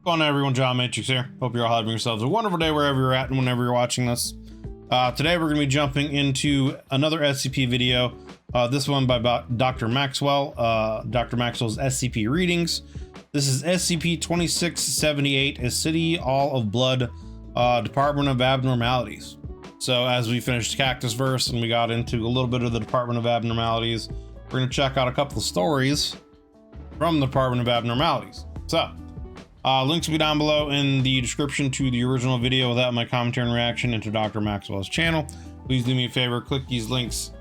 Going on, everyone, John Matrix here. Hope you're all having yourselves a wonderful day wherever you're at and whenever you're watching this. Today we're going to be jumping into another SCP video. This one by Dr. Maxwell. Dr. Maxwell's SCP readings. This is SCP-2678, a City All of Blood, Department of Abnormalities. So as we finished Cactus Verse and we got into a little bit of the Department of Abnormalities, we're going to check out a couple of stories from the Department of Abnormalities. So, links will be down below in the description to the original video without my commentary and reaction into Dr. Maxwell's channel. Please do me a favor, click these links,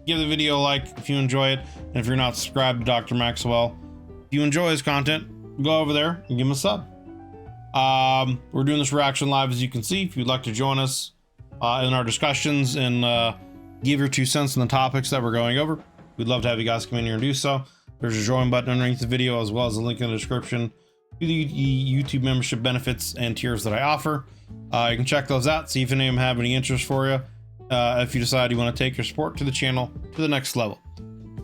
give the video a like if you enjoy it, and if you're not subscribed to Dr. Maxwell, if you enjoy his content, go over there and give him a sub. We're doing this reaction live, as you can see. If you'd like to join us in our discussions and give your 2 cents on the topics that we're going over, we'd love to have you guys come in here and do so. There's a join button underneath the video, as well as a link in the description to the YouTube membership benefits and tiers that I offer. You can check those out, see if any of them have any interest for you, if you decide you want to take your support to the channel to the next level.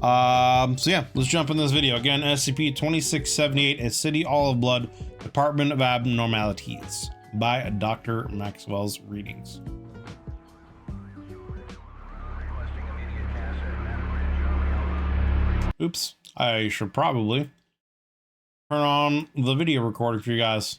So yeah, let's jump in this video. Again, SCP-2678, a City All of Blood, Department of Abnormalities, by Dr. Maxwell's readings. Oops, I should probably turn on the video recorder for you guys.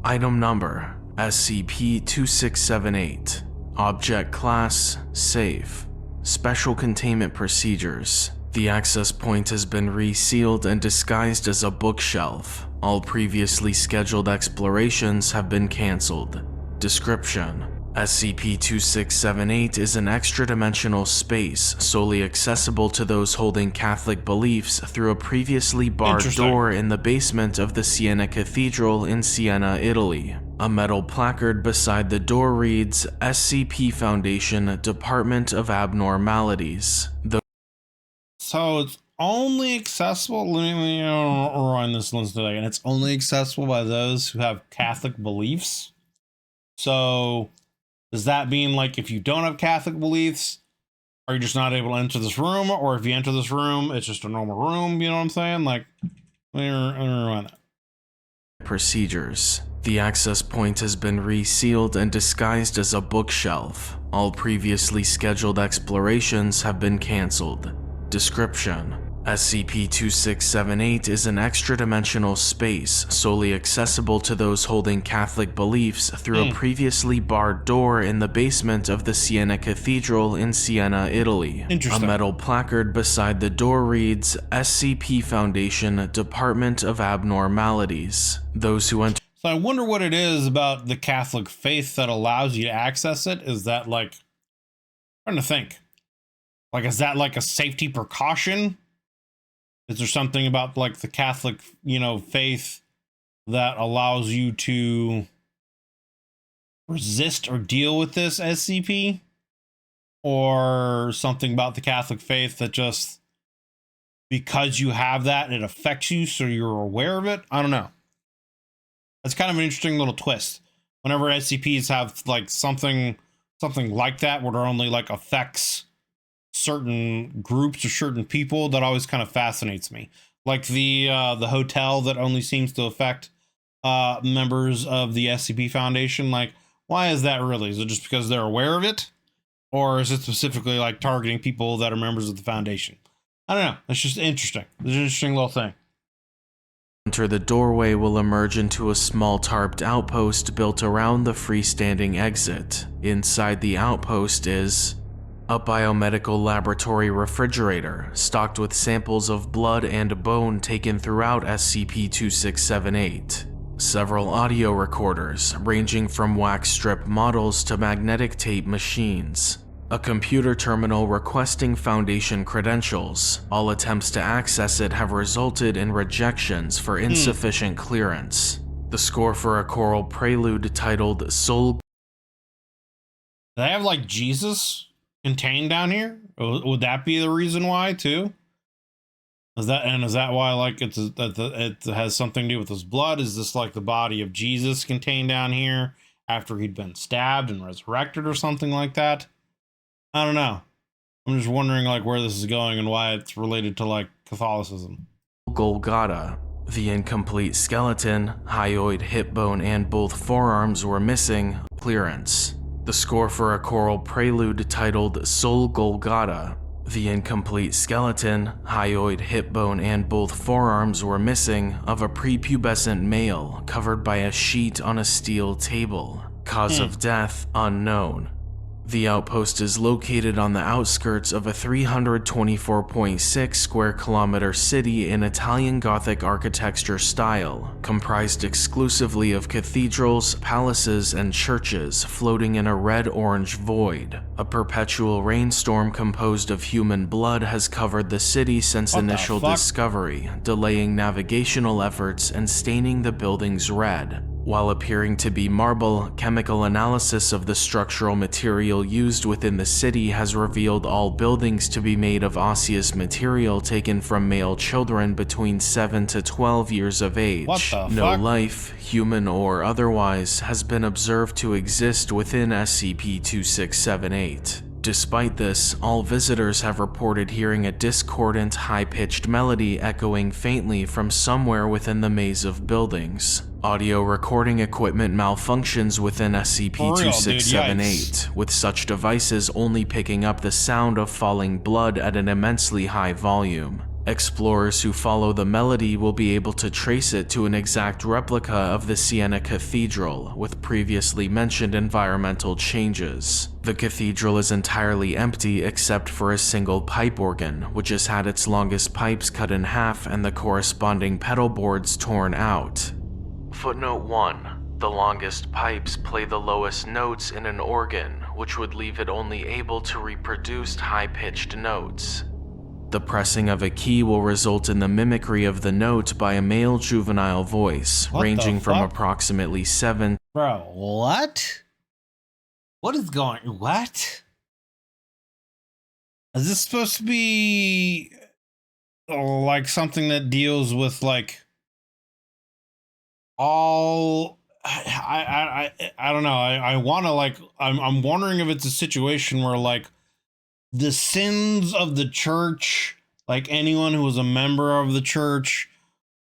Item number SCP-2678. Object Class Safe. Special Containment Procedures. The access point has been resealed and disguised as a bookshelf. All previously scheduled explorations have been cancelled. Description: SCP-2678 is an extra-dimensional space solely accessible to those holding Catholic beliefs through a previously barred door in the basement of the Siena Cathedral in Siena, Italy. A metal placard beside the door reads, SCP Foundation, Department of Abnormalities. So it's only accessible, let me run this list today, and it's only accessible by those who have Catholic beliefs. So does that mean, like, if you don't have Catholic beliefs, are you just not able to enter this room? Or if you enter this room, it's just a normal room, you know what I'm saying? Like, let me run that. Procedures. The access point has been resealed and disguised as a bookshelf. All previously scheduled explorations have been cancelled. Description: SCP-2678 is an extra-dimensional space solely accessible to those holding Catholic beliefs through a previously barred door in the basement of the Siena Cathedral in Siena, Italy. A metal placard beside the door reads, SCP Foundation, Department of Abnormalities. Those who enter. So I wonder what it is about the Catholic faith that allows you to access it. Is that, like, I'm trying to think. Like, is that like a safety precaution? Is there something about, like, the Catholic, faith that allows you to resist or deal with this SCP? Or something about the Catholic faith that just, because you have that, it affects you, so you're aware of it? I don't know. That's kind of an interesting little twist. Whenever SCPs have, like, something like that, where it only, like, affects certain groups or certain people, that always kind of fascinates me. Like the hotel that only seems to affect members of the SCP Foundation. Like, why is that really? Is it just because they're aware of it? Or is it specifically, like, targeting people that are members of the Foundation? I don't know. It's just interesting. It's an interesting little thing. Enter the doorway will emerge into a small tarped outpost built around the freestanding exit. Inside the outpost is a biomedical laboratory refrigerator stocked with samples of blood and bone taken throughout SCP-2678. Several audio recorders, ranging from wax strip models to magnetic tape machines. A computer terminal requesting Foundation credentials. All attempts to access it have resulted in rejections for insufficient clearance. The score for a choral prelude titled Soul. Do they have, like, Jesus contained down here? Would that be the reason why, too? Is that why like it has something to do with his blood? Is this like the body of Jesus contained down here after he'd been stabbed and resurrected or something like that? I don't know. I'm just wondering like where this is going and why it's related to like Catholicism. Golgotha. The incomplete skeleton, hyoid, hip bone, and both forearms were missing. Clearance. The score for a choral prelude titled Sol Golgotha. The incomplete skeleton, hyoid, hip bone, and both forearms were missing of a prepubescent male covered by a sheet on a steel table. Cause of death unknown. The outpost is located on the outskirts of a 324.6 square kilometer city in Italian Gothic architecture style, comprised exclusively of cathedrals, palaces, and churches floating in a red-orange void. A perpetual rainstorm composed of human blood has covered the city since initial discovery, delaying navigational efforts and staining the buildings red. While appearing to be marble, chemical analysis of the structural material used within the city has revealed all buildings to be made of osseous material taken from male children between 7 to 12 years of age. No life, human or otherwise, has been observed to exist within SCP-2678. Despite this, all visitors have reported hearing a discordant, high-pitched melody echoing faintly from somewhere within the maze of buildings. Audio recording equipment malfunctions within SCP-2678, with such devices only picking up the sound of falling blood at an immensely high volume. Explorers who follow the melody will be able to trace it to an exact replica of the Siena Cathedral, with previously mentioned environmental changes. The cathedral is entirely empty except for a single pipe organ, which has had its longest pipes cut in half and the corresponding pedal boards torn out. Footnote 1. The longest pipes play the lowest notes in an organ, which would leave it only able to reproduce high-pitched notes. The pressing of a key will result in the mimicry of the note by a male juvenile voice, ranging from approximately 7. Bro, what? What is going... What? Is this supposed to be... like something that deals with like... all... I don't know. I want to like... I'm wondering if it's a situation where like... the sins of the church, like anyone who was a member of the church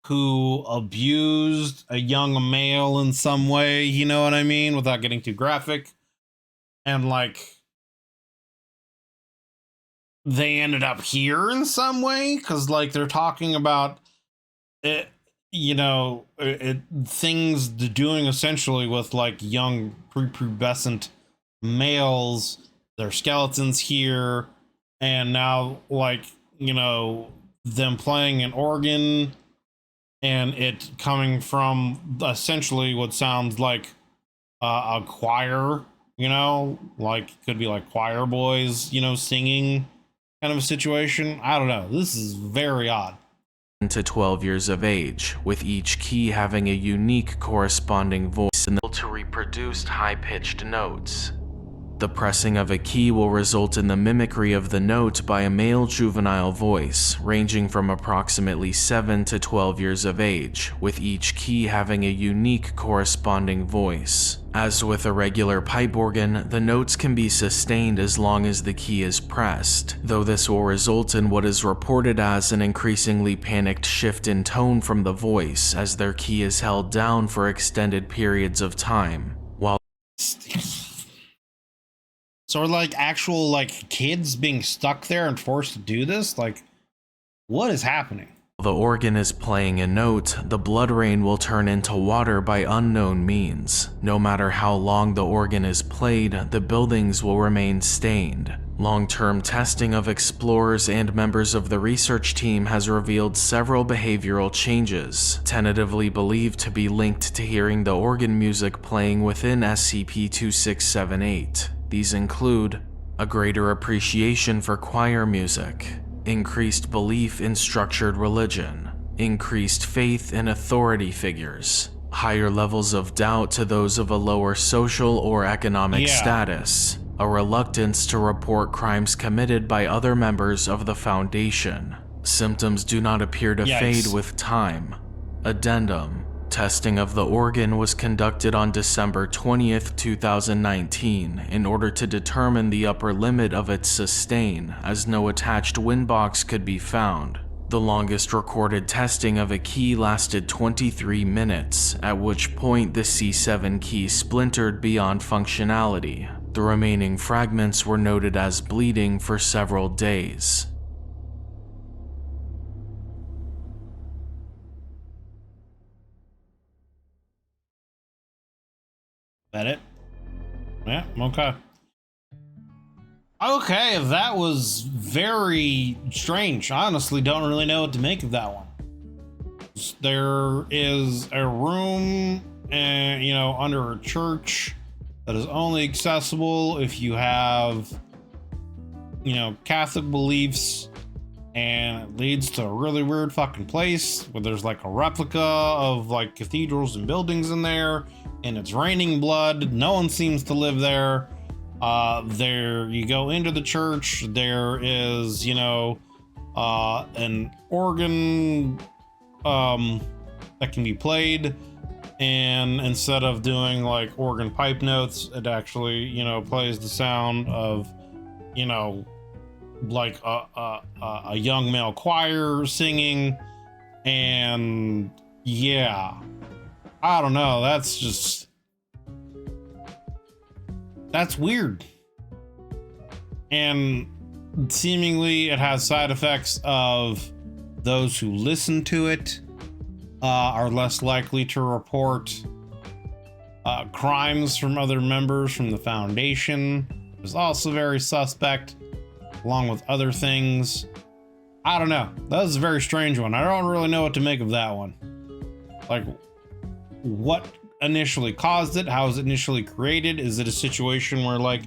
who abused a young male in some way, you know what I mean, without getting too graphic, and like they ended up here in some way, because like they're talking about it, you know, things doing essentially with like young prepubescent males, their skeletons here, and now like, you know, them playing an organ and it coming from essentially what sounds like a choir, you know, like could be like choir boys, you know, singing kind of a situation. I don't know. This is very odd. To 12 years of age, with each key having a unique corresponding voice and to reproduce high-pitched notes. The pressing of a key will result in the mimicry of the note by a male juvenile voice, ranging from approximately 7 to 12 years of age, with each key having a unique corresponding voice. As with a regular pipe organ, the notes can be sustained as long as the key is pressed, though this will result in what is reported as an increasingly panicked shift in tone from the voice as their key is held down for extended periods of time, while So are like actual like kids being stuck there and forced to do this? Like, what is happening? the organ is playing a note, the blood rain will turn into water by unknown means. No matter how long the organ is played, the buildings will remain stained. Long-term testing of explorers and members of the research team has revealed several behavioral changes, tentatively believed to be linked to hearing the organ music playing within SCP-2678. These include a greater appreciation for choir music, increased belief in structured religion, increased faith in authority figures, higher levels of doubt to those of a lower social or economic status, a reluctance to report crimes committed by other members of the Foundation, Symptoms do not appear to Yikes. fade with time. Addendum. Testing of the organ was conducted on December 20th, 2019 in order to determine the upper limit of its sustain, as no attached wind box could be found. The longest recorded testing of a key lasted 23 minutes, at which point the C7 key splintered beyond functionality. The remaining fragments were noted as bleeding for several days. That it? Yeah, okay. Okay, that was very strange. I honestly don't really know what to make of that one. There is a room, under a church that is only accessible if you have, Catholic beliefs, and it leads to a really weird fucking place where there's like a replica of like cathedrals and buildings in there, and it's raining blood. No one seems to live there. There you go into the church, there is, an organ that can be played, and instead of doing like organ pipe notes, it actually, plays the sound of, like a young male choir singing. And yeah, I don't know, that's weird. And seemingly it has side effects of those who listen to it are less likely to report crimes from other members from the Foundation. It was also very suspect, along with other things. I don't know. That was a very strange one. I don't really know what to make of that one. Like, what initially caused it? How was it initially created? Is it a situation where like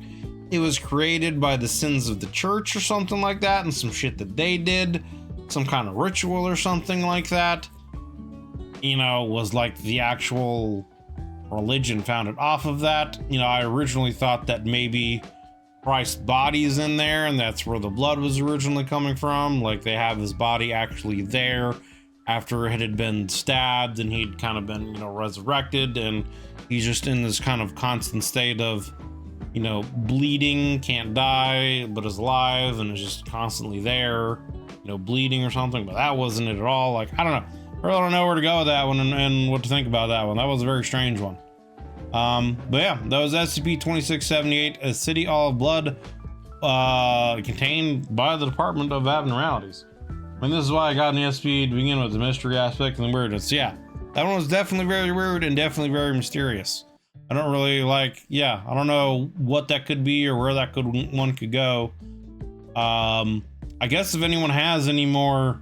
it was created by the sins of the church or something like that, and some shit that they did, some kind of ritual or something like that, was like the actual religion founded off of that? I originally thought that maybe Christ's body is in there and that's where the blood was originally coming from. Like they have his body actually there after it had been stabbed, and he'd kind of been, resurrected, and he's just in this kind of constant state of, bleeding, can't die, but is alive, and is just constantly there, bleeding or something. But that wasn't it at all. Like, I don't know. I really don't know where to go with that one and what to think about that one. That was a very strange one. But yeah, that was SCP-2678, a City All of Blood, contained by the Department of Abnormalities. And this is why I got an SCP to begin with, the mystery aspect and the weirdness. Yeah, that one was definitely very weird and definitely very mysterious. I don't really I don't know what that could be or where that one could go. I guess if anyone has any more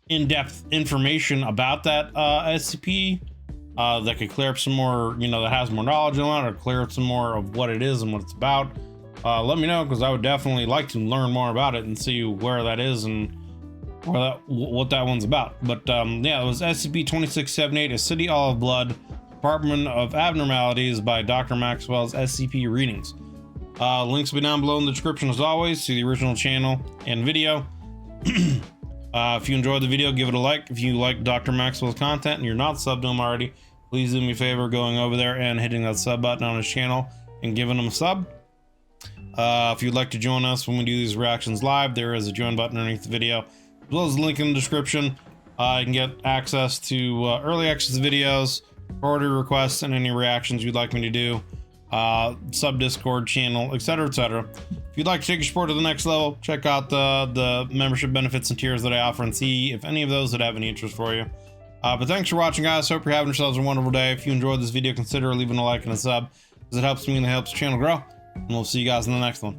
in-depth information about that SCP, that could clear up some more, that has more knowledge on it, or clear up some more of what it is and what it's about, let me know, because I would definitely like to learn more about it and see where that is and what that one's about. But yeah, it was SCP-2678, a City All of Blood, Department of Abnormalities by Dr. Maxwell's SCP readings. Links will be down below in the description as always to the original channel and video. If you enjoyed the video, give it a like. If you like Dr. Maxwell's content and you're not subbed to him already, please do me a favor going over there and hitting that sub button on his channel and giving him a sub. If you'd like to join us when we do these reactions live, there is a join button underneath the video, as well as a link in the description. You can get access to early access videos, order requests, and any reactions you'd like me to do, sub Discord channel, etc., etc. If you'd like to take your support to the next level, check out the membership benefits and tiers that I offer and see if any of those would have any interest for you. But thanks for watching, guys. Hope you're having yourselves a wonderful day. If you enjoyed this video, consider leaving a like and a sub, because it helps me and it helps the channel grow. And we'll see you guys in the next one.